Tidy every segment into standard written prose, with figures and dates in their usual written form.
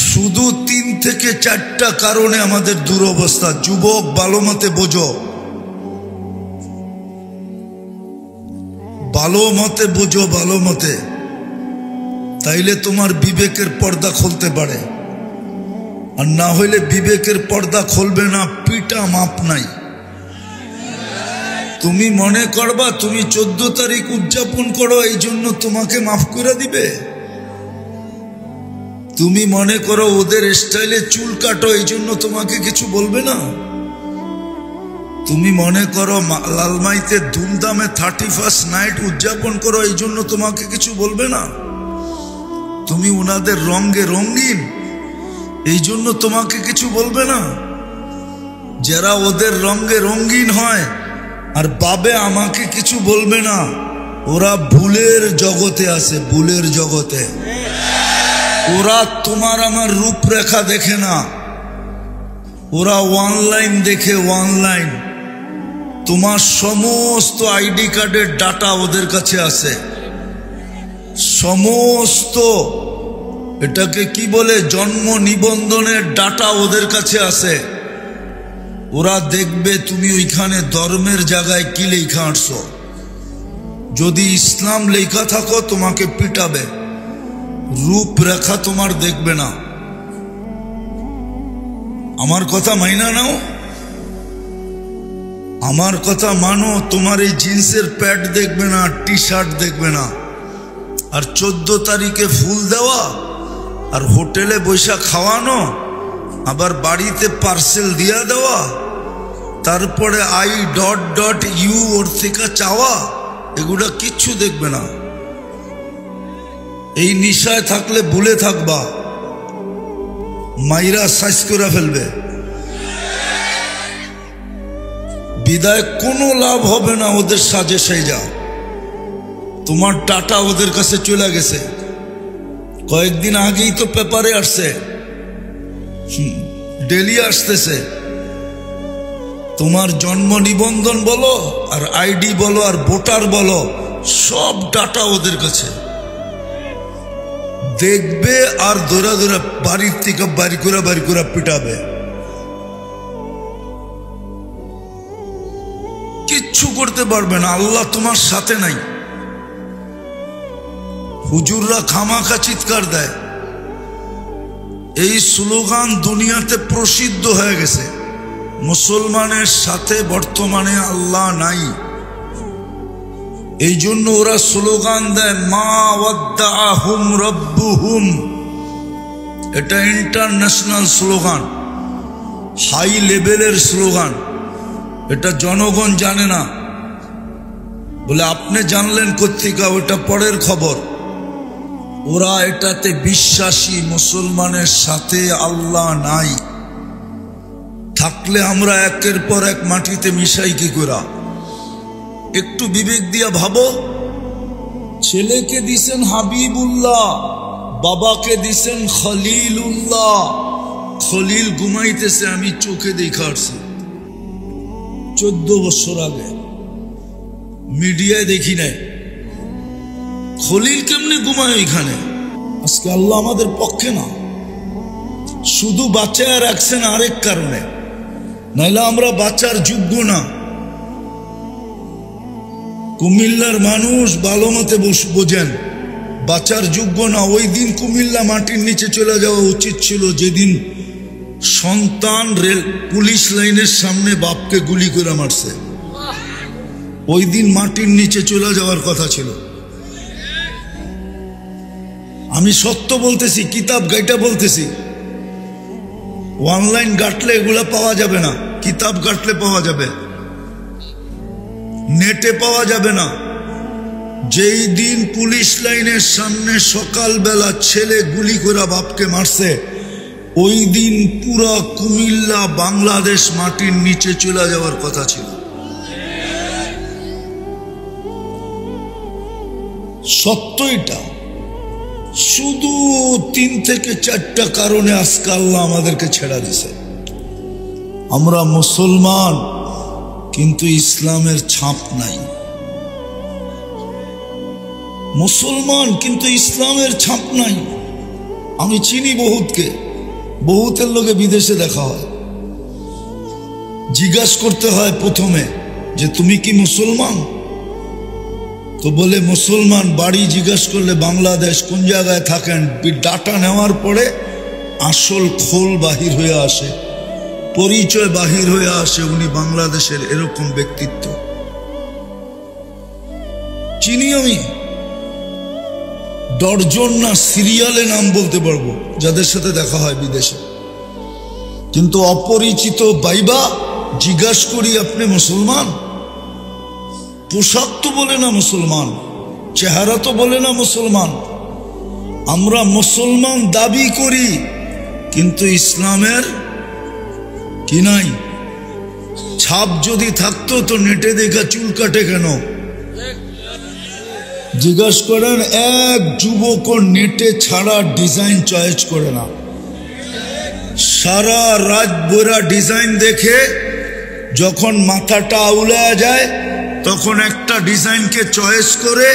শুধু 3 থেকে 4টা কারণে আমাদের দুরবস্থা। যুবক ভালো মতে বোঝো, ভালো মতে বোঝো, ভালো মতে, তাইলে তোমার বিবেকের পর্দা খুলতে পারে। আর না হইলে বিবেকের পর্দা খুলবে না, পিটা মাপ নাই। তুমি মনে করবা তুমি 14 তারিখ উদযাপন করো, এই জন্য তোমাকে মাফ করে দিবে। তুমি মনে করো ওদের স্টাইলে চুল কাটো, এই জন্য তোমাকে কিছু বলবে না। তুমি মনে করো লালমাইতে ধুমধামে 31st নাইট উদযাপন করো, এই জন্য তোমাকে কিছু বলবে না। তুমি ওনাদের রঙে রঙিন, এই জন্য তোমাকে কিছু বলবে না। যারা ওদের রঙে রঙিন হয় আর বাবে আমাকে কিছু বলবে না, ওরা ভুলের জগতে আছে, ভুলের জগতে। ওরা তোমার আমার রূপরেখা দেখে না, ওরা অনলাইন দেখে, অনলাইন। তোমার সমস্ত আইডি কার্ডের ডাটা ওদের কাছে আছে, সমস্ত, এটাকে কি বলে, জন্ম নিবন্ধনের ডাটা ওদের কাছে আছে। ওরা দেখবে তুমি ওইখানে ধর্মের জায়গায় কি লেখা আনছো। যদি ইসলাম লেখা থাকো তোমাকে পিটাবে, রূপরেখা তোমার দেখবে না। আমার কথা মাইনা নাও, আমার কথা মানো। তোমার এই জিন্সের প্যান্ট দেখবে না, টি শার্ট দেখবে না। আর 14 তারিখে ফুল দেওয়া, আর হোটেলে বৈশা খাওয়ানো, আবার বাড়িতে পার্সেল দিয়া দেওয়া, তারপরে I.U ওর থেকে চাওয়া, এগুলা কিচ্ছু দেখবে না। এই নিশায় থাকলে ভুলে থাকবা, মাইরা সাইজ করে ফেলবে। বিদায় কোনো লাভ হবে না ওদের সাজে সাইজা। তোমার টাটা ওদের কাছে চলে গেছে। কয়েকদিন আগেই তো পেপারে আসছে, ডেলি আসতেছে। তোমার জন্ম নিবন্ধন বলো, আর আইডি বলো, আর ভোটার বলো, সব ডাটা ওদের কাছে দেখবে। আর ধরা ধরা বাড়ির থেকে বাড়ি করে পিটাবে। কিচ্ছু করতে পারবে না, আল্লাহ তোমার সাথে নাই। হুজুররা খামাখা চিৎকার দেয়, এই স্লোগান দুনিয়াতে প্রসিদ্ধ হয়ে গেছে, মুসলমানের সাথে বর্তমানে আল্লাহ নাই। এই জন্য ওরা স্লোগান দেয় মা ওয়াদ্দাআহুম রাব্বুহুম। এটা ইন্টারন্যাশনাল স্লোগান, হাই লেভেলের স্লোগান। এটা জনগণ জানে না, বলে আপনি জানলেন কোত্থেকে, ওটা পরের খবর। ওরা এটাতে বিশ্বাসী, মুসলমানের সাথে আল্লাহ নাই। থাকলে আমরা একের পর এক মাটিতে মিশাই কি করা? একটু বিবেক দিয়া ভাবো। ছেলেকে দিছেন হাবিবুল্লাহ, বাবাকে দিছেন খলিলুল্লাহ। খলিল ঘুমাইতেছে, আমি চোখে দেখাচ্ছি 14 বছর আগে, মিডিয়ায় দেখি নাই। খলিল কেমনে ঘুমায় এখানে? আজকে আল্লাহ আমাদের পক্ষে না, শুধু বাঁচায় রাখছেন আরেক কারণে, নাইলে আমরা বাঁচার যোগ্য না। কুমিল্লার মানুষ ভালো মতে বোঝেন, বাঁচার যোগ্য না। ওই দিন কুমিল্লা মাটির নিচে চলে যাওয়া উচিত ছিল, যেদিন সন্তান রেল পুলিশ লাইনের সামনে বাপকে গুলি করে মারছে। ওই দিন মাটির নিচে চলে যাওয়ার কথা ছিল। আমি সত্য বলতেছি, কিতাব গাইটা বলতেছি। অনলাইন ঘাটলে এগুলা পাওয়া যাবে না, কিতাব ঘাটলে পাওয়া যাবে, নেটে পাওয়া যাবে না। যেই দিন পুলিশ লাইনের সামনে সকালবেলা ছেলে গুলি করে বাপকে মারছে, ওই দিন পুরা কুমিল্লা বাংলাদেশ মাটির নিচে চলে যাওয়ার কথা ছিল। সত্য এটা। শুধু 3 থেকে 4টা কারণে আজকে আল্লাহ আমাদেরকে ছেড়া দিছে। আমরা মুসলমান, কিন্তু ইসলামের ছাপ নাই। মুসলমান কিন্তু ইসলামের ছাপ নাই। আমি চিনি বহুতকে, বহুতের লোকে বিদেশে দেখা হয়। জিজ্ঞাসা করতে হয় প্রথমে যে তুমি কি মুসলমান? তো বলে মুসলমান। বাড়ি জিজ্ঞাসা করলে বাংলাদেশ, কোন জায়গায় থাকেন? ডাটা নেওয়ার পরে আসল খোল বাহির হয়ে আসে, পরিচয় বাহির হয়ে আসে, উনি বাংলাদেশের। এরকম ব্যক্তিত্ব চিনি আমি। ডর্জন না সিরিয়ালে নাম বলতে পারবো যাদের সাথে দেখা হয় বিদেশে। কিন্তু অপরিচিত বাইবা জিজ্ঞাসা করি আপনি মুসলমান? পোশাক তো বলে না মুসলমান, চেহারা তো বলে না মুসলমান। আমরা মুসলমান দাবি করি, কিন্তু ইসলামের কি নাই? ছাপ যদি থাকতো তো নেটে দেখা চুল কাটে কেন? জিজ্ঞাসা করেন, এক যুবক নেটে ছাড়া ডিজাইন চয়েস করে না। সারা রাত বইরা ডিজাইন দেখে যখন মাথাটা আউলা যায় তখন একটা ডিজাইনকে চয়েস করে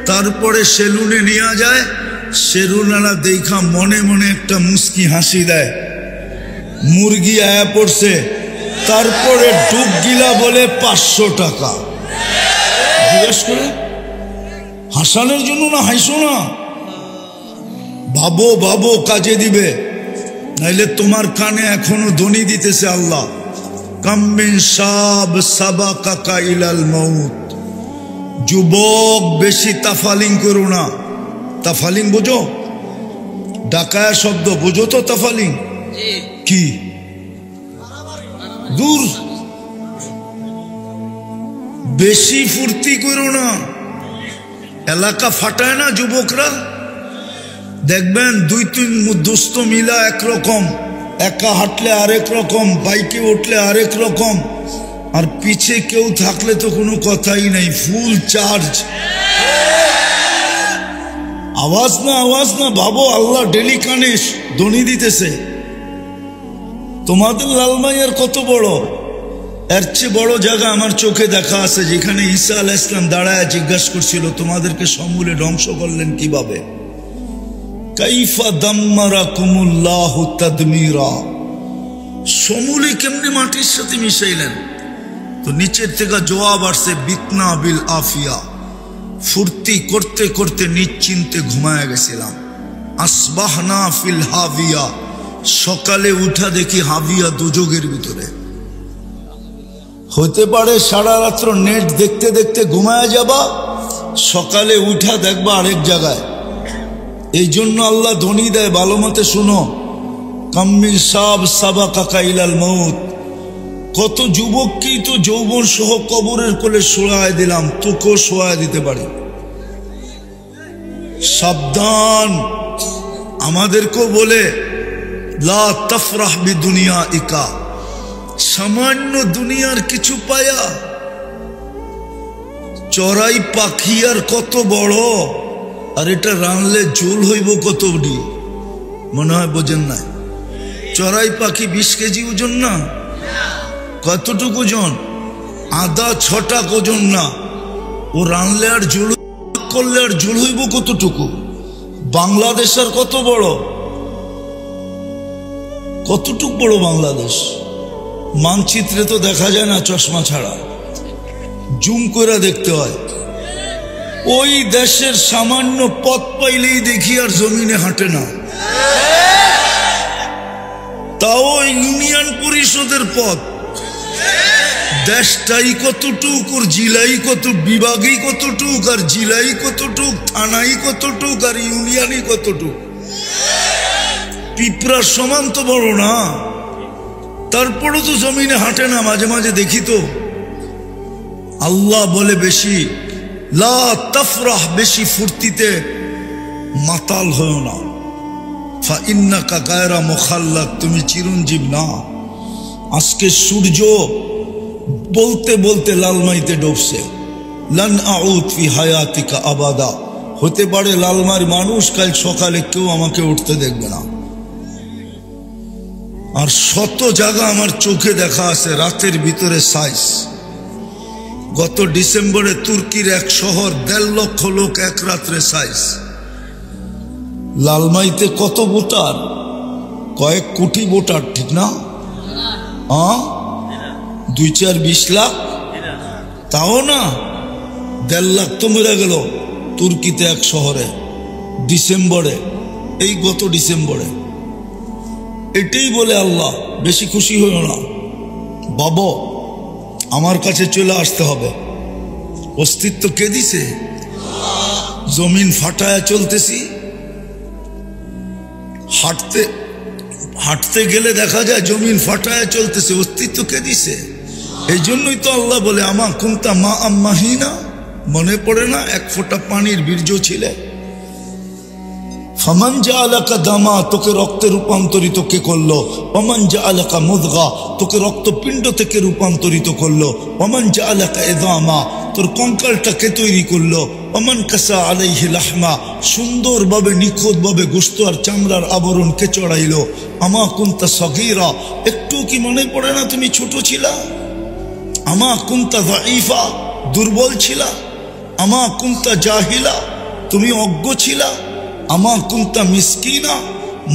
তারপরে সেলুনে নিয়ে যায়। সেলুনারা দেখা মনে মনে একটা মুস্কি হাসি দেয়, মুরগি আয়া পড়ছে, তারপরে ডুব গিলা বলে 500 টাকা। জিজ্ঞাসা করে হাসানোর জন্য না, হাসো না, ভাবো ভাবো কাজে দিবে, নাইলে তোমার কানে এখনো ধ্বনি দিতেছে আল্লাহ, কাম্মিন শাব সাবাকাকা ইলাল মাউত। যুবক বেশি তাফালিং করো না। তাফালিং বোঝো? ডাকায়া শব্দ বোঝো তো? তাফালিং কি? দূর। বেশি ফুর্তি করো না, এলাকা ফাটায় না যুবকরা। দেখবেন 2-3 দোস্ত মিলা একরকম, একা হাঁটলে আরেক রকম, বাইকে উঠলে আরেক রকম, আর পিছে কেউ থাকলে তো কোনো কথাই নাই, ফুল চার্জ। আওয়াজ না আওয়াজ না, ভাবো আল্লাহ ডেলি কানে ধ্বনি দিতেছে। তোমাদের লালমাইয়ার কত বড়, এর চেয়ে বড় জায়গা আমার চোখে দেখা আছে, যেখানে ঈসা আলাইহিস সালাম দাঁড়ায় জিজ্ঞাসা করছিল তোমাদেরকে সমূলে ধ্বংস করলেন কিভাবে? কাইফা দাম্মারাকুমুল্লাহু তাদমিরা। সমূলে কেমনে মাটির সাথে মিশাইলেন? তো নিচের থেকে জবাব আসছে, বিতনা বিল আফিয়া। ফুর্তি করতে করতে নিশ্চিন্তে ঘুমায় গেছিলাম। আসবাহনা ফিল হাবিয়া। সকালে উঠা দেখি হাবিয়া দুযোগের ভিতরে। হতে পারে সারা রাত্র নেট দেখতে দেখতে ঘুমায় যাবা, সকালে উঠা দেখবা আরেক জায়গায়। এই জন্য আল্লাহ ধ্বনি দেয়, ভালো মতে শুনো, কাম্মিল সাব সাবাকাকা ইলাল মাউত। কত যুবককেই তো যৌবন সহ কবরের কোলে শোয়ায় দিলাম, তোকেও শোয়ায় দিতে পারি। সাবধান। আমাদেরকেও বলে লা তাফরাহ বিদুনিয়া ইকা। সামান্য দুনিয়ার কিছু পায়া, চড়াই পাখি আর কত বড়, আর এটা রানলে ঝোল হইব কত বড়ি, মনে হয় বোঝেন না? চড়াই পাখি 20 কেজি ওজন না? কতটুকু ওজন? আদা 6টা ওজন না? ও রানলে আর ঝোল করলে আর ঝোল হইব কতটুকু? বাংলাদেশ আর কত বড়, কতটুক বড় বাংলাদেশ? মানচিত্রে তো দেখা যায় না চশমা ছাড়া, জুম করে দেখতে হয়। ওই দেশের সামান্য পথ পাইলেই দেখি আর জমিনে হাঁটে না, তাও ইউনিয়ন পরিষদের পথ। দেশটাই কতটুক, ওর জেলাই কত, বিভাগই কতটুক, আর জেলাই কতটুক, থানাই কতটুক, আর ইউনিয়নই কতটুক। পিঁপড়ার সমান তো বড় না, তারপরও তো জমিনে হাঁটে না। মাঝে মাঝে দেখি তো। আল্লাহ বলে বেশি লা তাফরাহ, বেশি ফুর্তিতে মাতাল হও না। ফা ইন্নাকা গায়রা মুখাল্লাদ, তুমি চিরঞ্জীব না। আজকে সূর্য বলতে বলতে লালমাইতে ডুবছে। লান আউদ ফি হায়াতিকা আবাদা। হতে পারে লালমার মানুষ কাল সকালে কেউ আমাকে উঠতে দেখবে না। আর শত জায়গা আমার চোখে দেখা আছে রাতের ভিতরে সাইজ। গত ডিসেম্বরে তুর্কির এক শহর 1.5 লক্ষ লোক এক রাত্রে সাইজ। লালমাইতে কত ভোটার? কয়েক কোটি ভোটার, ঠিক না? 2-4-20 লাখ, তাও না। 1.5 লাখ তো মরে গেল তুর্কিতে এক শহরে ডিসেম্বরে, এই গত ডিসেম্বরে। এটাই বলে আল্লাহ, বেশি খুশি হইও না বাবা, আমার কাছে চলে আসতে হবে। অস্তিত্ব কে দিছে? জমিন ফাটায় চলতেছি, হাঁটতে হাঁটতে গেলে দেখা যায় জমিন ফাটায় চলতেছে। অস্তিত্ব কে দিছে? এই জন্যই তো আল্লাহ বলে আমা কুনতা মা আম্মাহিনা, মনে পড়ে না এক ফোঁটা পানির বীর্য ছিলে। ফামান জাআলাকা দামা, তোকে রক্তে রূপান্তরিত কে করলো? ওমান জাআলাকা মুদগা, তোকে রক্তপিণ্ড থেকে রূপান্তরিত করলো। ওমান জাআলাকা ইযামা, তোর কঙ্কালটাকে তৈরি করলো। ওমান কাসা আলাইহি লাহমা, সুন্দরভাবে নিখুঁতভাবে গোশত আর চামড়ার আবরণ কে চড়াইলো। আমা কুনতা সগীরা, একটু কি মনে পড়ে না তুমি ছোট ছিলা? আমা কুনতা যায়ীফা, দুর্বল ছিলা। আমা কুনতা জাহিলা, তুমি অজ্ঞ ছিলা। আমা কুনতা মিসকিনা,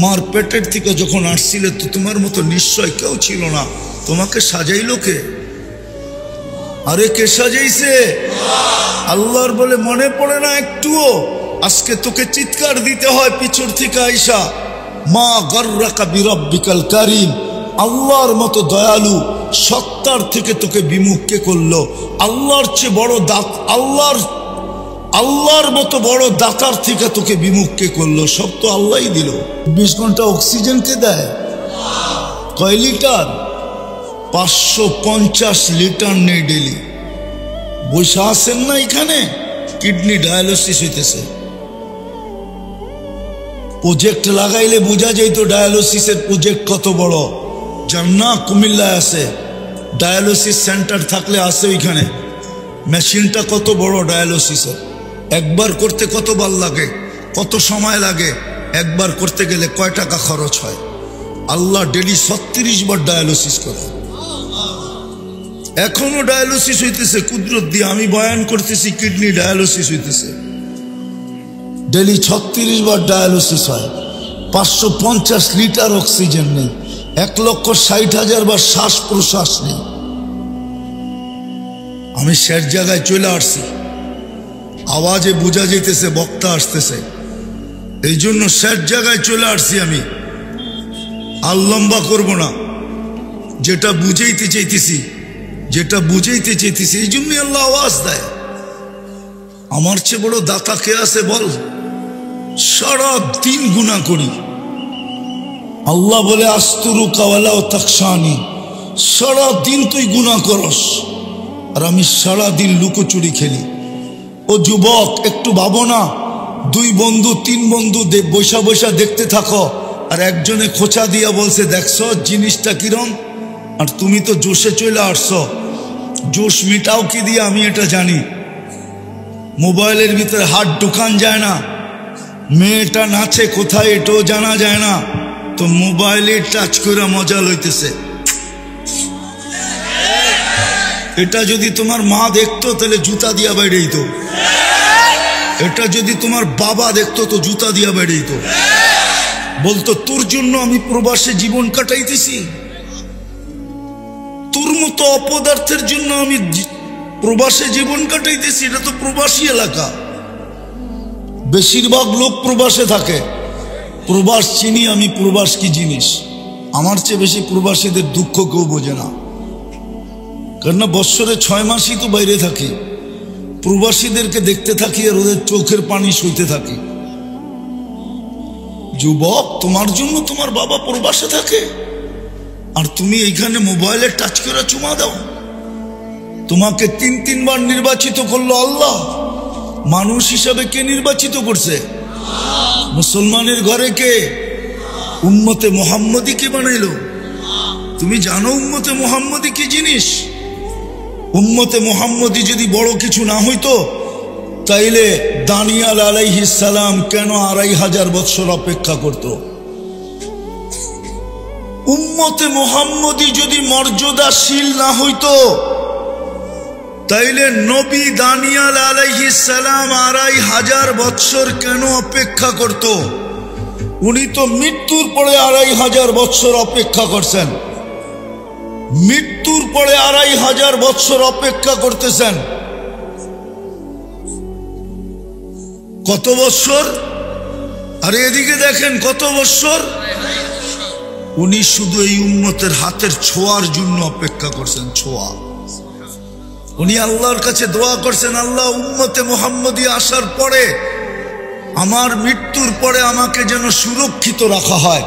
মার পেটের থেকে যখন আসছিলে তো তোমার মতো নিশ্চয় কেউ ছিল না। তোমাকে সাজাইলো কে? আরে কে সাজাইছে? আল্লাহর বলে মনে পড়ে না একটুও? আজকে তোকে চিৎকার দিতে হয় পিছর থেকে আইসা, মা গররাকা বিরাব্বিকাল কারীম, আল্লাহর মতো দয়ালু সত্তার থেকে তোকে বিমুখ কে করলো? আল্লাহর চেয়ে বড় দাত, আল্লাহর মতো বড় দাতার থেকে তোকে বিমুখ কে করলো? সব তো আল্লাহই দিল। 20 ঘন্টা অক্সিজেন কে দেয়? কয় লিটার? 550 লিটার নেই ডেলি। বসে আছেন না এখানে, কিডনি ডায়ালিসিস হইতেছে। প্রজেক্ট লাগাইলে বোঝা যাইতো ডায়ালিসিসের প্রজেক্ট কত বড়। জান্না কুমিল্লায় আছে, ডায়ালিসিস সেন্টার থাকলে আছে ওইখানে। মেশিনটা কত বড় ডায়ালিসিসের, একবার করতে কতবার লাগে, কত সময় লাগে, একবার করতে গেলে কয় টাকা খরচ হয়। আল্লাহ ডেলি 36 বার ডায়ালিসিস করে। এখনো ডায়ালিসিস হইতেছে কুদরত দিয়ে। আমি বয়ান করতেছি, কিডনি ডায়ালিসিস হইতেছে। ডেলি 36 বার ডায়ালিসিস হয়। 550 লিটার অক্সিজেন নেই। 1,60,000 বার শ্বাস প্রশ্বাস নেই। আমি শেষ জায়গায় চলে আসছি, আওয়াজে বোঝা যেতেছে বক্তা আসতেছে, এই জন্য শেষ জায়গায় চলে আসছি আমি। আর লম্বা করবো না, যেটা বুঝাইতে চাইতেছি এই জন্যই আল্লাহ আওয়াজ দেয়। আমার চেয়ে বড় দাতা কে আছে বল? সারা দিন গুনাহ করি। আল্লাহ বলে আস্তুরুকা ওয়ালা তাকশানি, সারা দিন তুই গুনাহ করস আর আমি সারা দিন লুকোচুরি খেলি। ও যুবক, একটু ভাবো না, 2 বন্ধু 3 বন্ধু বৈশা বৈশা দেখতে থাকো, আর একজনে খোঁচা দিয়া বলছে দেখছ জিনিসটা কিরম, আর তুমি তো জোশে চলে আসছো। জোশ মিটাও কি দিয়ে আমি এটা জানি। মোবাইলের ভিতরে হাত ঢুকান যায় না, মেয়েটা নাচে কোথায় এটাও জানা যায় না, তো মোবাইলে টাচ করে মজা লইতেছে। এটা যদি তোমার মা দেখতো তাহলে জুতা দিয়া বাইরে দিত। এটা যদি তোমার বাবা দেখতো তো জুতা দিয়া বাইরে দিত। বলতো তোর জন্য আমি প্রবাসে জীবন কাটাইতেছি, তোর মতো অপদার্থের জন্য আমি প্রবাসে জীবন কাটাইতেছি। এটা তো প্রবাসী এলাকা, বেশিরভাগ লোক প্রবাসে থাকে। প্রবাস চিনি আমি, প্রবাস কি জিনিস। আমার চেয়ে বেশি প্রবাসীদের দুঃখ কেউ বোঝে না, কেননা বৎসরে 6 মাসই তো বাইরে থাকি। প্রবাসীদেরকে দেখতে থাকি আর ওদের চোখের পানি সইতে থাকি। যুবক, তোমার জন্য তোমার বাবা প্রবাসে থাকে আর তুমি এইখানে মোবাইলে টাচ করে চুমা দাও। তোমাকে 3 বার নির্বাচিত করলো আল্লাহ। মানুষ হিসাবে কে নির্বাচিত করছে? মুসলমানের ঘরে কে? উম্মতে মুহাম্মদী কে বানাইলো? তুমি জানো উম্মতে মুহাম্মদী কি জিনিস? উম্মতে মুহাম্মদী যদি বড় কিছু না হইতো তাইলে দানিয়াল আলাইহিস সালাম কেন 2500 বছর অপেক্ষা করত? উম্মতে মুহাম্মদী যদি মর্যাদাশীল না হইতো তাইলে নবী দানিয়াল আলাইহিস সালাম 2500 বছর কেন অপেক্ষা করত? উনি তো মৃত্যুর পরে 2500 বছর অপেক্ষা করছেন, মৃত্যুর পরে 2500 বছর অপেক্ষা করতেছেন। কত বছর? আরে এদিকে দেখেন কত বছর। উনি শুধু এই উম্মতের হাতের ছোঁয়ার জন্য অপেক্ষা করছেন, ছোঁয়া। উনি আল্লাহর কাছে দোয়া করছেন, আল্লাহ উম্মতে মুহাম্মদী আসার পরে, আমার মৃত্যুর পরে আমাকে যেন সুরক্ষিত রাখা হয়।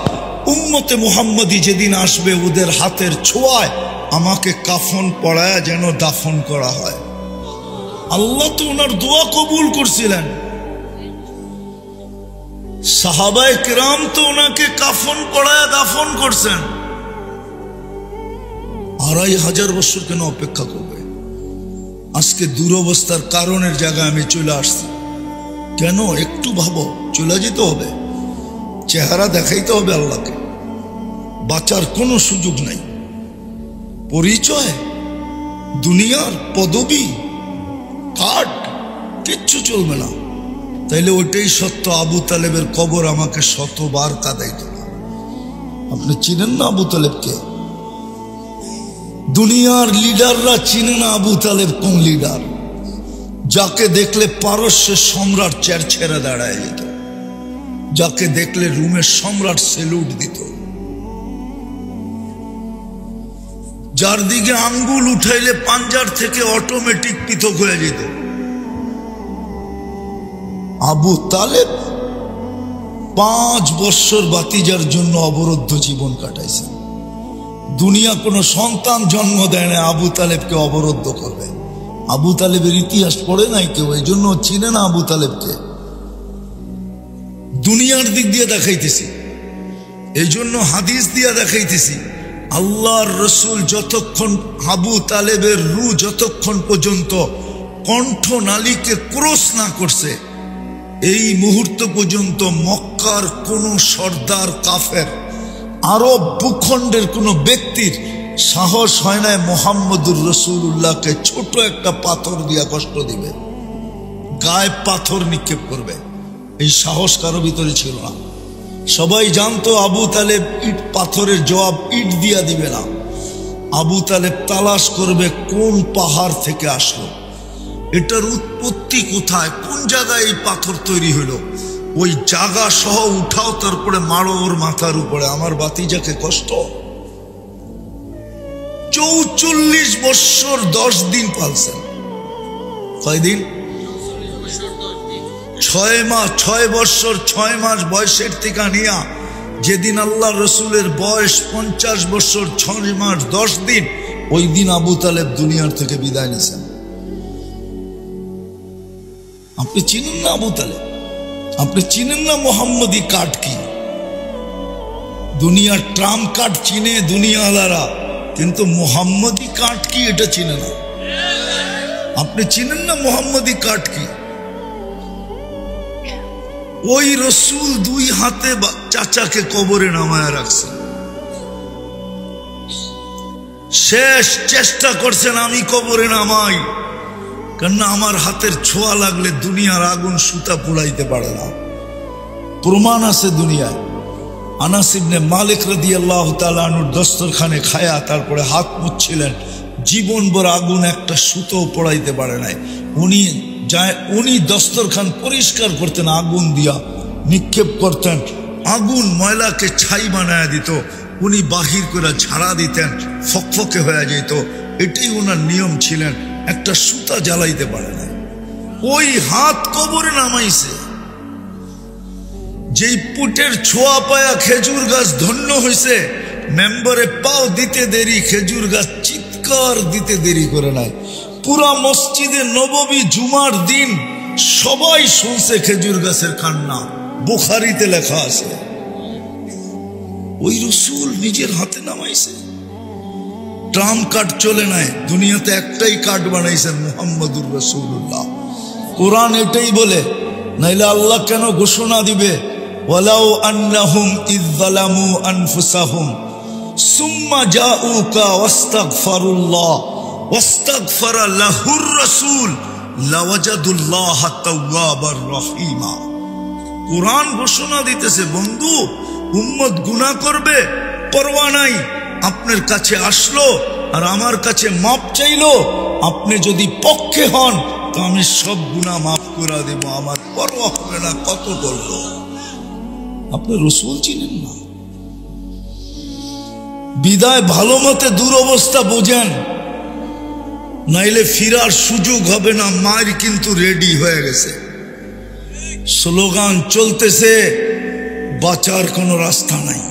উম্মতে মুহাম্মদী যেদিন আসবে ওদের হাতের ছোঁয়ায় আমাকে কাফন পরায়া যেন দাফন করা হয়। আল্লাহ তো ওনার দোয়া কবুল করছিলেন। সাহাবায়ে কিরাম তো ওনাকে কাফন পরায়া দাফন করছেন। 2500 বছর কেন অপেক্ষা করবে? আজকে দুরবস্থার কারণের জায়গায় আমি চলে আসছি। কেন? একটু ভাবো, চলে যেতে হবে, চেহারা দেখাইতে হবে আল্লাহকে, বাঁচার কোনো সুযোগ নাই। পরিচয়, দুনিয়ার পদবি, কার্ড, কিচ্ছু চলবে না। তাইলে ওইটাই সত্য, আবু তালেবের কবর আমাকে শতবার কাঁদাইত না। আপনি চিনেন না আবু তালেবকে? দুনিয়ার লিডাররা চিনে না আবু তালেব কোন লিডার, যাকে দেখলে পারস্যের সম্রাট চেয়ার ছেড়ে দাঁড়ায় যেত, যাকে দেখলে রুমের সম্রাট সেলুট দিত, যার দিকে আঙ্গুল উঠাইলে পাঞ্জার থেকে অটোমেটিক পৃথক হয়ে যেত। আবু তালেব 5 বছর বাতিজার জন্য অবরুদ্ধ জীবন কাটাইছেন। দুনিয়া কোনো সন্তান জন্ম দেয় না আবু তালেবকে অবরুদ্ধ করবে। আবু তালেবের ইতিহাস পড়ে নাই কেউ, এই জন্য চিনে না আবু তালেবকে। দুনিয়ার দিক দিয়ে দেখাইতেছি, এই জন্য হাদিস দিয়ে দেখাইতেছি। আল্লাহর রসুল যতক্ষণ আবু তালেবের রূহ যতক্ষণ পর্যন্ত কণ্ঠনালীকে ক্রস না করছে, এই মুহূর্ত পর্যন্ত মক্কার কোন সর্দার কাফের, আরব ভূখণ্ডের কোন ব্যক্তির সাহস হয় না মুহাম্মদুর রাসূলুল্লাহকে ছোট একটা পাথর দিয়া কষ্ট দিবে, গায়ে পাথর নিক্ষেপ করবে। এই সাহস কারো ভিতরে ছিল না। সবাই জানতো আবু তালেব ইট পাথরের জবাব ইট দিয়া দিবে না। আবু তালেব তালাশ করবে কোন পাহাড় থেকে আসলো, এটার উৎপত্তি কোথায়, কোন জায়গায় এই পাথর তৈরি হলো, ওই জায়গা সহ উঠাও, তারপরে মারো ওর মাথার উপরে। আমার বাতিজাকে কষ্ট 44 বছর 10 দিন পালছেন। কয়দিন? 6 বছর 6 মাস বয়সের থেকে নিয়া যেদিন আল্লাহ রসুলের বয়স 50 বছর 6 মাস 10 দিন, ওই দিন আবু তালেব দুনিয়ার থেকে বিদায় নিয়েছেন। আপনি চিনেন না আবু তালেব? আপনি চিনেন না মুহাম্মদী কার্ড কি? দুনিয়ার ট্রাম্প কার্ড চিনে দুনিয়াওয়ালারা, কিন্তু মুহাম্মদী কার্ড কি এটা চিনে না। আপনি চিনেন না মুহাম্মদী কার্ড কি? ওই রসুল 2 হাতে চাচাকে কবরে নামায় রাখছেন, শেষ চেষ্টা করছেন আমি কবরে নামাই, কেননা আমার হাতের ছোঁয়া লাগলে দুনিয়ার আগুন সুতা পুড়াইতে পারে না। প্রমাণ আছে দুনিয়ায়। আনাস ইবনে মালিক রাদিয়াল্লাহু তাআলা আনহু দস্তরখানে খায়া তারপরে হাত মুছছিলেন, জীবনভর আগুন একটা সুতো পোড়াইতে পারে নাই। উনি দস্তরখান পরিষ্কার করতেন, আগুন দিয়া নিক্ষেপ করতেন, আগুন ময়লাকে ছাই বানায় দিত, উনি বাহির করে ঝাড়া দিতেন, ফকফকে হয়ে যেত। এটাই ওনার নিয়ম ছিলেন, একটা সুতা জ্বালাইতে পারে না। ওই হাত কবরে নামাইছে। যেই পুটের ছোঁয়া পায়া খেজুর গাছ ধন্য হয়েছে, মেম্বারে পাও দিতে দেরি, খেজুর গাছ চিৎকার দিতে দেরি করে নাই। পুরা মসজিদে নববী জুমার দিন সবাই শুনছে খেজুর গাছের কান্না, বুখারীতে লেখা আছে। ওই রসুল নিজের হাতে নামাইছে। ট্রাম্প কার্ড চলে নাই, দুনিয়াতে একটাই কার্ড বানাইছেন, মুহাম্মদুর রাসূলুল্লাহ। কোরআন এটাই বলে, নাইলে আল্লাহ কেন ঘোষণা দিবে ওয়ালাউ আন্নাহুম ইয যালামু আনফুসাহুম সুম্মা জাউকা ওয়াস্তাগফিরুল্লাহ ওয়াস্তাগফারা লাহুর রাসূল লাওয়াজাদুল্লাহ তাওয়াবার রহিমা। কোরআন ঘোষণা দিতেছে, বন্ধু উম্মত গুনাহ করবে, পরোয়া নাই, আপনার কাছে আসলো আর আমার কাছে মাপ চাইলো, আপনি যদি পক্ষে হন তো আমি সব গুনাহ মাফ করে দেব, আমার পরোয়া হবে না কত বললো। আপনি রাসূল চিনেন না, বিদায় ভালো মতে দুরবস্থা বোঝেন, নাইলে ফিরার সুযোগ হবে না। মায়ের কিন্তু রেডি হয়ে গেছে, স্লোগান চলতেছে, বাঁচার কোনো রাস্তা নাই।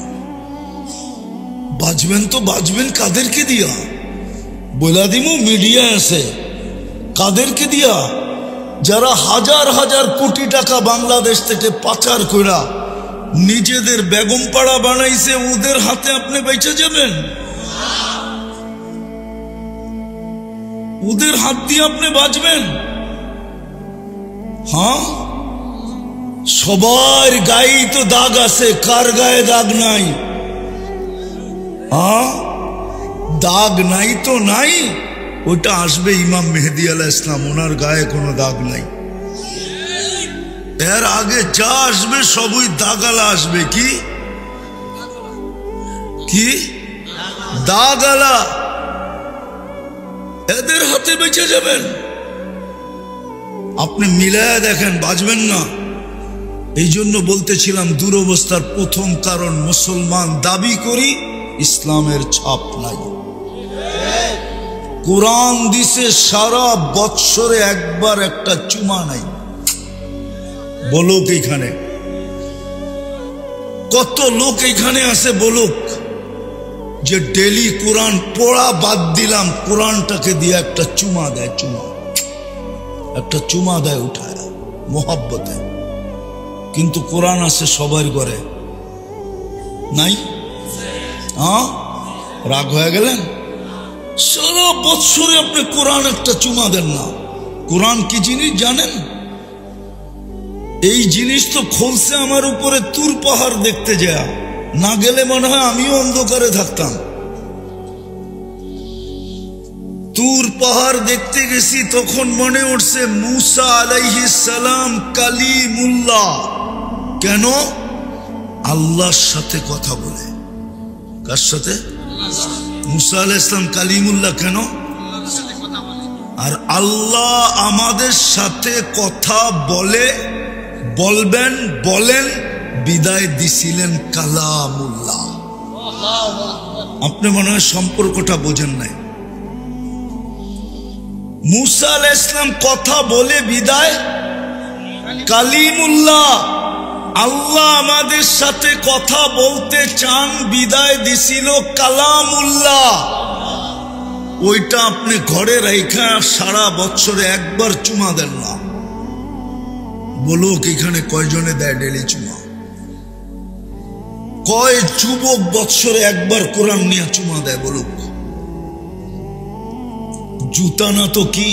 বাঁচবেন তো বাঁচবেন কাদেরকে দিয়া? বলা দিমু মিডিয়া আছে, কাদেরকে দিয়া? যারা হাজার হাজার কোটি টাকা বাংলাদেশ থেকে পাচার কইরা নিজেদের বেগম পাড়া বানাইছে, ওদের হাতে আপনি বেঁচে যাবেন? ওদের হাত দিয়ে আপনি বাঁচবেন? হ্যাঁ, সবার গায়ে তো দাগ আছে, কার গায়ে দাগ নাই? হ্যাঁ, দাগ নাই তো নাই, ওটা আসবে ইমাম মেহেদী আলাইহিস সালাম, ওনার গায়ে কোনো দাগ নাই। এর আগে যা আসবে সবই দাগালা আসবে। কি কি দাগালা? এদের হাতে বেঁচে যাবেন? আপনি মিলায়া দেখেন, বাঁচবেন না। এই জন্য বলতেছিলাম, দুরবস্থার প্রথম কারণ মুসলমান দাবি করি, ইসলামের ছাপ নাই। কোরআন দিছে সারা বৎসরে একবার একটা চুমা নাই। বলুক এইখানে কত লোক এইখানে আছে, বলুক যে ডেলি কোরআন পড়া বাদ দিলাম, কোরআনটাকে দিয়ে একটা চুমা দেয়, একটা চুমা দেয় উঠায় মোহাব্বতে। কিন্তু কোরআন আছে সবার ঘরে, নাই? হ্যাঁ, রাগ হয়ে গেলেন? সারা বৎসরে আপনি কোরআন একটা চুমা দেন না। কোরআন কি জিনিস জানেন? এই জিনিস তো খোলছে আমার উপরে তুর পাহাড় দেখতে যায়, না গেলে মনে হয় আমিও অন্ধকারে থাকতাম। তুর পাহাড় দেখতে গেছি, তখন মনে উঠছে মুসা আলাইহিস সালাম কালিমুল্লাহ। কেন? আল্লাহর সাথে কথা বলে। কার সাথে? মুসা আলাইহিস সালাম কালিমুল্লাহ কেন? আর আল্লাহ আমাদের সাথে কথা বলে, বলবেন, বলেন, বিদায় দিছিলেন কালামুল্লাহ। আপনি মনে হয় সম্পর্কটা বোঝেন নাই। মুসা আলাইহিস সালাম কথা বলে বিদায় কালিমুল্লাহ। আল্লাহ আমাদের সাথে কথা বলতে চান, বিদায় দিছিল কালামুল্লাহ। ওইটা আপনি ঘরে রাইখা সারা বছরে একবার চুমা দেন না। বলুক এখানে কয়জনে দেয় ডেলি চুমা? কয় যুবক বৎসরে একবার কোরআন নিয়ে চুমা দেয়? বলুক। জুতা না তো কি?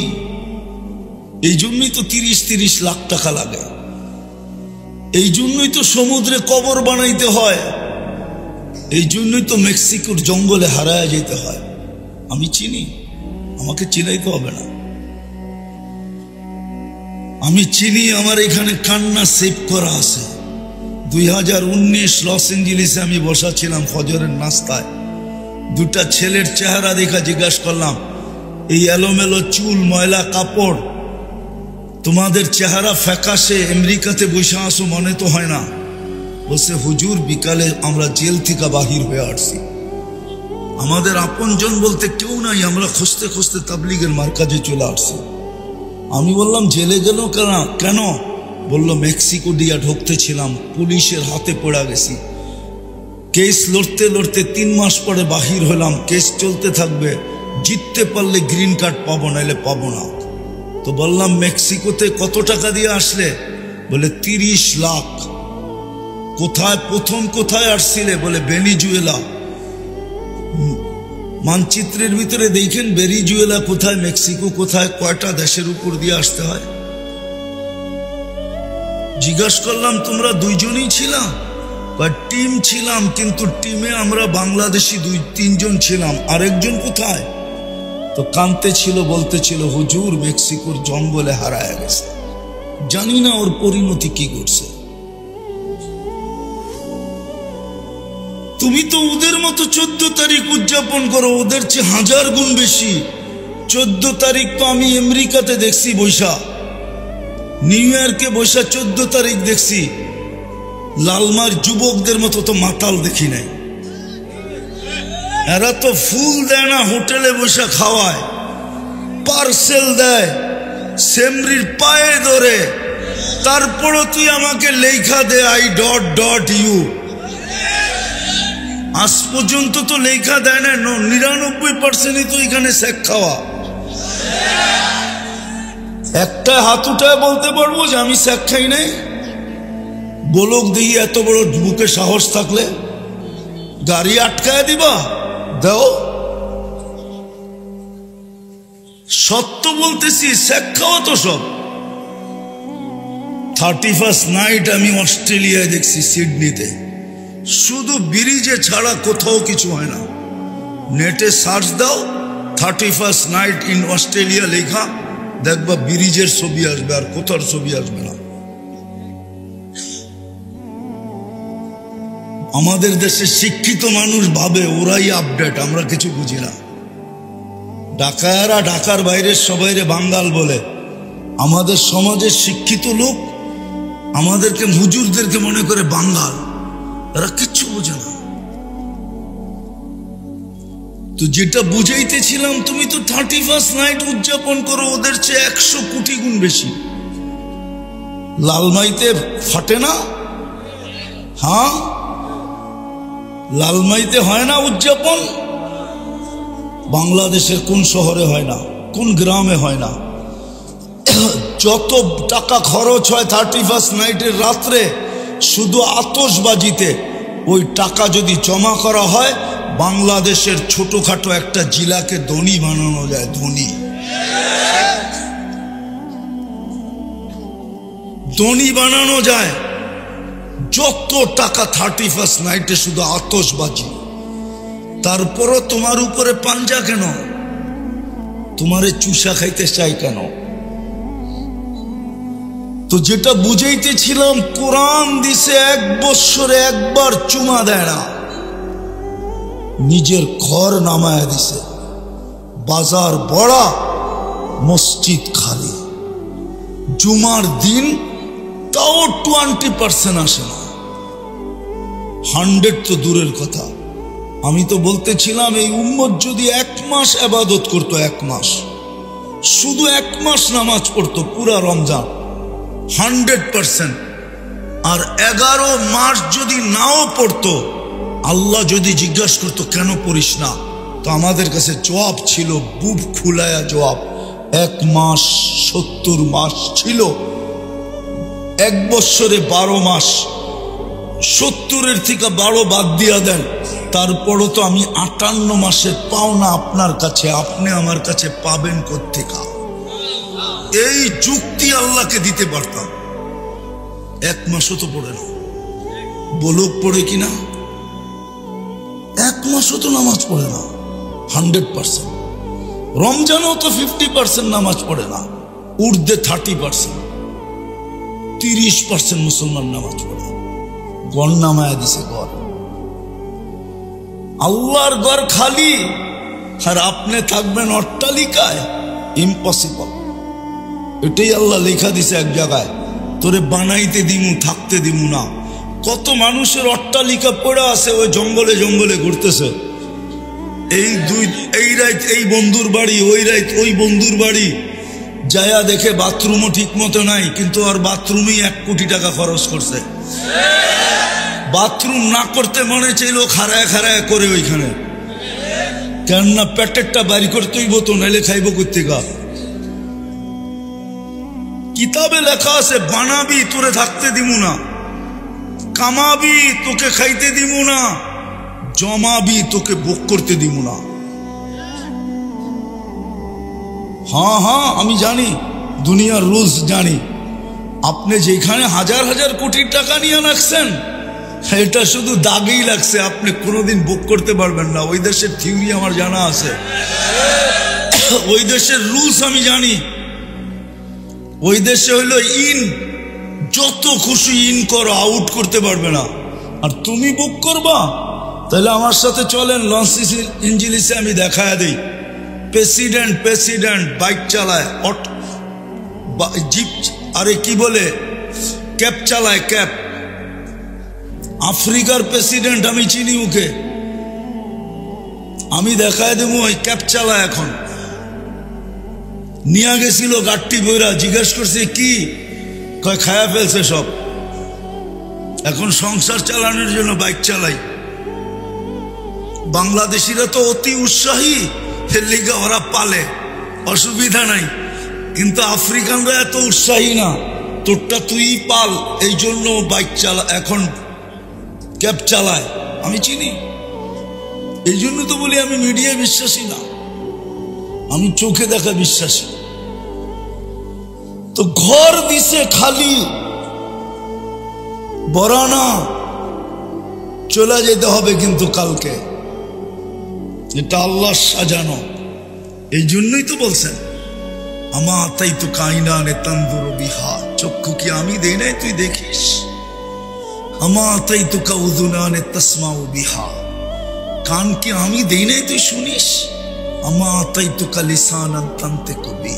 এই জন্যই তো 30-30 লাখ টাকা লাগে, এই জন্যই তো সমুদ্রে কবর বানাইতে হয়, এই জন্যই তো মেক্সিকোর জঙ্গলে হারায় যেতে হয়। আমি চিনি, আমাকে চিনাইতে হবে না। আমি চিনি, আমার এখানে কান্না সেভ করা আছে। 2019 লস এঞ্জেলিসে আমি বসা ছিলাম ফজরের নাস্তায়, দুটা ছেলের চেহারা দেখা জিজ্ঞাসা করলাম, এই এলোমেলো চুল, ময়লা কাপড়, তোমাদের চেহারা ফ্যাকাশে, আমেরিকাতে বসে আসো মনে তো হয় না। বলছে হুজুর বিকালে আমরা জেল থেকে বাহির হয়ে আসছি, আমাদের আপনজন বলতে কেউ নাই, আমরা খুঁজতে খুঁজতে তাবলিগের মার্কাজে চলে আসছি। আমি বললাম জেলে গেল কেন? বলল মেক্সিকো দিয়া ঢুকতে ছিলাম, পুলিশের হাতে পড়া গেছি, কেস লড়তে লড়তে 3 মাস পরে বাহির হলাম, কেস চলতে থাকবে, জিততে পারলে গ্রিন কার্ড পাবো, নাইলে পাবো না। তো বললাম মেক্সিকোতে কত টাকা দিয়ে আসলে? বলে 30 লাখ। কোথায় প্রথম কোথায় আসছিলে? বলে ভেনিজুয়েলা। মানচিত্রের ভিতরে দেখেন ভেনিজুয়েলা কোথায়, মেক্সিকো কোথায়, কয়টা দেশের উপর দিয়ে আসতে হয়? জিজ্ঞাসা করলাম তোমরা দুইজনই ছিলাম? টিম ছিলাম, কিন্তু টিমে আমরা বাংলাদেশি 2-3 জন ছিলাম, আরেকজন কোথায়? তো কাঁদতে ছিল, বলতে ছিল হুজুর মেক্সিকোর জঙ্গলে হারায় গেছে, জানি না ওর পরিণতি কি করছে। তুমি তো ওদের মতো 14 তারিখ উদযাপন করো, ওদের চেয়ে 1000 গুণ বেশি। 14 তারিখ তো আমি আমেরিকাতে দেখছি বৈশা, নিউ ইয়র্কে বৈশা 14 তারিখ দেখছি। লালমার যুবকদের মতো তো মাতাল দেখি নাই। এরা তো ফুল দেয় না, হোটেলে বসে খাওয়ায়, পার্সেল দেয়, সেমরির পায়ে ধরে, তারপরও তুই আমাকে লেখা দে I.ইউ। আজ পর্যন্ত তো লেখা দেয় না। 99% তো এখানে শেখ খাওয়া। একটা হাত উঠায় বলতে পারবো যে আমি শেখ খাই নাই? বলক দেখি, এত বড় বুকে সাহস থাকলে গাড়ি আটকায় দিবা, দাও। সত্য বলতেছি, শেখ খাওয়া তো সব। 31st নাইট আমি অস্ট্রেলিয়ায় দেখছি, সিডনিতে। শুধু ব্রিজে ছাড়া কোথাও কিছু হয় না। নেটে সার্চ দাও 31st নাইট ইন অস্ট্রেলিয়া লেখা, দেখবা ব্রিজের ছবি আসবে, আর কোথার ছবি আসবে না। আমাদের দেশে শিক্ষিত মানুষ ভাবে ওরাই আপডেট, আমরা কিছু বুঝি না। ঢাকায়ারা ঢাকার বাইরের সবাইরে বাঙ্গাল বলে। আমাদের সমাজের শিক্ষিত লোক আমাদেরকে, হুজুরদেরকে মনে করে বাঙ্গাল। এরা কিচ্ছু বোঝে না। তো যেটা বুঝাইতেছিলাম, তুমি তো 31st নাইট উদযাপন করো, ওদের চেয়ে 100 কোটি গুণ বেশি। লালমাইতে ফাটে না? হ্যাঁ, লালমাইতে হয় না উদযাপন? বাংলাদেশের কোন শহরে হয় না, কোন গ্রামে হয় না? যত টাকা খরচ হয় 31st নাইটের রাত্রে শুধু আতশবাজিতে, ওই টাকা যদি জমা করা হয়, বাংলাদেশের ছোটখাটো একটা জেলাকে ধনী বানানো যায়। ধনী বানানো যায়। যত টাকা 31st নাইটে শুধু আতশবাজি। তারপরও তোমার উপরে পাঞ্জা কেন? তোমারে চুষা খাইতে চাই কেন? তো যেটা বুঝাইতেছিলাম, কোরআন দিছে 1 বৎসরে একবার চুমা দেয় না, নিজের ঘর নামায় দিছে। বাজার বড়া, মসজিদ খালি। জুমার দিন তাও 20% আসে না, 100 তো দূরের কথা। আমি তো বলতেছিলাম, এই উম্মত যদি 1 মাস ইবাদত করতো, 1 মাস, শুধু 1 মাস নামাজ পড়তো পুরা রমজান, 100%। আর 11 মাস যদি নাও পড়তো, আল্লাহ যদি জিজ্ঞাসা করতো কেন পড়িস না, তো আমাদের কাছে জবাব ছিল, বুক খুলায়া জবাব, 1 মাস 70 মাস ছিল। 1 বৎসরে 12 মাস, 70-এর থেকে 12 বাদ দিয়া দেন, তারপরও তো আমি 58 মাসের পাওনা আপনার কাছে, আপনি আমার কাছে পাবেন কোত্থেকে? এই যুক্তি আল্লাহকে দিতে পারতাম। 1 মাসও তো পড়ে না। বলক পড়ে কিনা? 1 মাসও তো নামাজ পড়ে না, 100%। রমজানও তো 50% নামাজ পড়ে না, ঊর্ধ্বে 30%। 30% মুসলমান নামাজ পড়ে। গড় নামায় দিছে, গড়। আল্লাহর ঘর খালি, আর আপনি থাকবেন অট্টালিকায়? ইম্পসিবল। এটাই আল্লাহ লেখা দিছে এক জায়গায়, তোরে বানাইতে দিমু, থাকতে দিমু না। কত মানুষের অট্টালিকা পড়ে আছে, ওই জঙ্গলে জঙ্গলে ঘুরতেছে। এই রাত এই বন্ধুর বাড়ি, ওই রাত ওই বন্ধুর বাড়ি, যায়া দেখে বাথরুমও ঠিক মতো নাই, কিন্তু আর বাথরুমেই 1 কোটি টাকা খরচ করছে। বাথরুম না করতে মনে চাইলো খাড়ায় খাড়ায় করে ওইখানে, কেননা পেটেরটা বাড়ি করতেই বতো, নাইলে খাইব কোত্থেকা? কিতাবে লেখা আছে, বানাবি তোরে থাকতে দিমু না, কামাবি তোকে খাইতে দিমু না, জমাবি তোকে ভোগ করতে দিমু না। হ্যাঁ হ্যাঁ, আমি জানি, দুনিয়ার রুলস জানি। আপনি যেখানে 1000 কোটি টাকা নিয়ে রাখছেন, এটা শুধু দাগেই লাগছে, আপনি কোনোদিন ভোগ করতে পারবেন না। ওই দেশের থিওরি আমার জানা আছে, ওই দেশের রুলস আমি জানি। ওই দেশে হইলো ইন, যত খুশি ইন করো, আউট করতে পারবে না। আর তুমি ভোগ করবা, তাহলে আমার সাথে চলেন, লঞ্চ ইঞ্জিলিসে আমি দেখায় দিই। প্রেসিডেন্ট বাইক চালায়, জিপ, আরে কি বলে, ক্যাব চালায়, ক্যাব। আফ্রিকার প্রেসিডেন্ট আমি চিনি ওকে, আমি দেখায় দেবো। ওই ক্যাব চালায়, এখন নিয়ে গেছিল গাড়টি বইরা, জিজ্ঞেস করছে কি, কয় খায়া ফেলছে সব, এখন সংসার চালানোর জন্য বাইক চালাই। বাংলাদেশিরা তো অতি উৎসাহী, এর লিগে ওরা পালে, অসুবিধা নাই। কিন্তু আফ্রিকানরা এত উৎসাহী না, তোরটা তুই পাল, এই জন্য বাইক চালা, এখন ক্যাব চালায়, আমি চিনি। এই জন্য তো বলি আমি মিডিয়ায় বিশ্বাসী না, আমি চোখে দেখা বিশ্বাসী। তো ঘর দিছে খালি, বরানা চলে যেতে হবে কিন্তু কালকে, এটা আল্লাহ সাজানো। এই জন্যই তো বলছেন আমা তাই তো কাইনা নে তন্দুর বিহা, চক্ষু কি আমি দেই নাই তুই দেখিস। আমা তাই তো কাউদুনা নে তসমাউ বিহা, কান কি আমি দেই নাই তুই শুনিস। আমা তাই তো কালিসানান তান্তে কবি,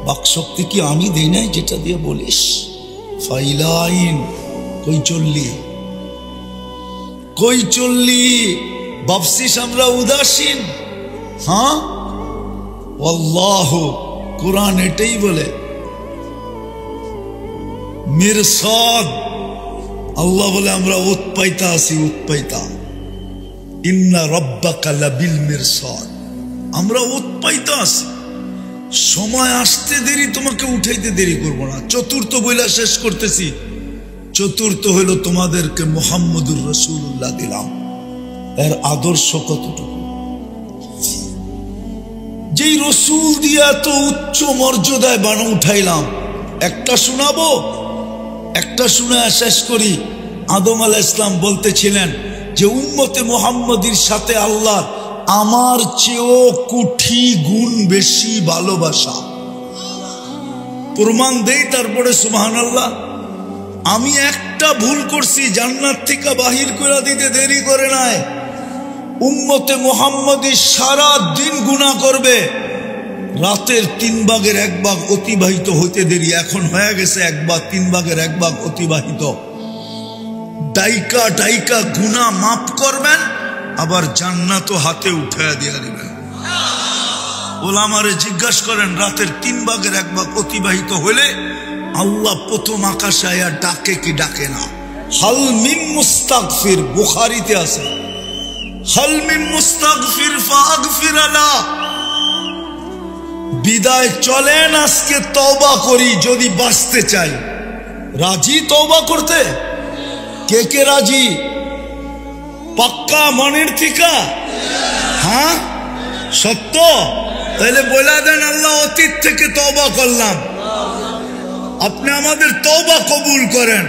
বাক শক্তি কি আমি দেই নাই যেটা দিয়ে বলিস। ফাইলাইন কই চললি ভাবছিস আমরা উদাসীন? হ্যাঁ, আল্লাহ কোরআন এটাই বলে, মিরসাদ, আল্লাহ বলে আমরা উৎপাইতা আছি, উৎপাইতা। ইন্না রাব্বাকা লাবিল মিরসাদ, আমরা উৎপাইতা আছি, সময় আসতে দেরি, তোমাকে উঠাইতে দেরি করব না। চতুর্থ বইলা শেষ করতেছি। চতুর্থ হইল তোমাদেরকে মুহাম্মদুর রাসূলুল্লাহ দিলাম, এর আদর্শ কতটুকু। যেই রসুল দিয়া এত উচ্চ মর্যাদায় বানা উঠাইলাম, একটা শোনাবো, একটা শুনে শেষ করি। আদম আলাইহিস সালাম বলতেছিলেন যে উম্মতে মুহাম্মদীর সাথে আল্লাহ আমার চেয়েও কোটি গুণ বেশি ভালোবাসা। প্রমাণ দেই, তারপরে সুবহানাল্লাহ। আমি একটা ভুল করছি, জান্নাত থেকে বাহির করে দিতে দেরি করে নাই। উম্মতে মুহাম্মদী সারা দিন গুনাহ করবে, রাতের 3 ভাগের 1 ভাগ অতিবাহিত হইতে দেরি, এখন হয়ে গেছে 1 ভাগ, 3 ভাগের 1 ভাগ অতিবাহিত। ডাইকা গুনাহ মাফ করবেন, আবার জান্নাতও হাতে উঠায়া দিয়া দিবেন। ওলামারে জিজ্ঞাসা করেন, রাতের 3 ভাগের 1 ভাগ অতিবাহিত হলে আল্লাহ প্রথম আকাশে আয়া ডাকে কি ডাকে না? হাল মিন মুস্তাগফির, বুখারীতে আছে, হাল মিন মুস্তাগফির ফাগফির লা। বিদায় চলেন, আজকে তওবা করি যদি বাঁচতে চাই। রাজি তওবা করতে? কে রাজি? পাক্কা মনের থেকে? হ্যাঁ, সত্য? তাহলে বলে দেন, আল্লাহ অতীত থেকে তওবা করলাম, আপনি আমাদের তওবা কবুল করেন।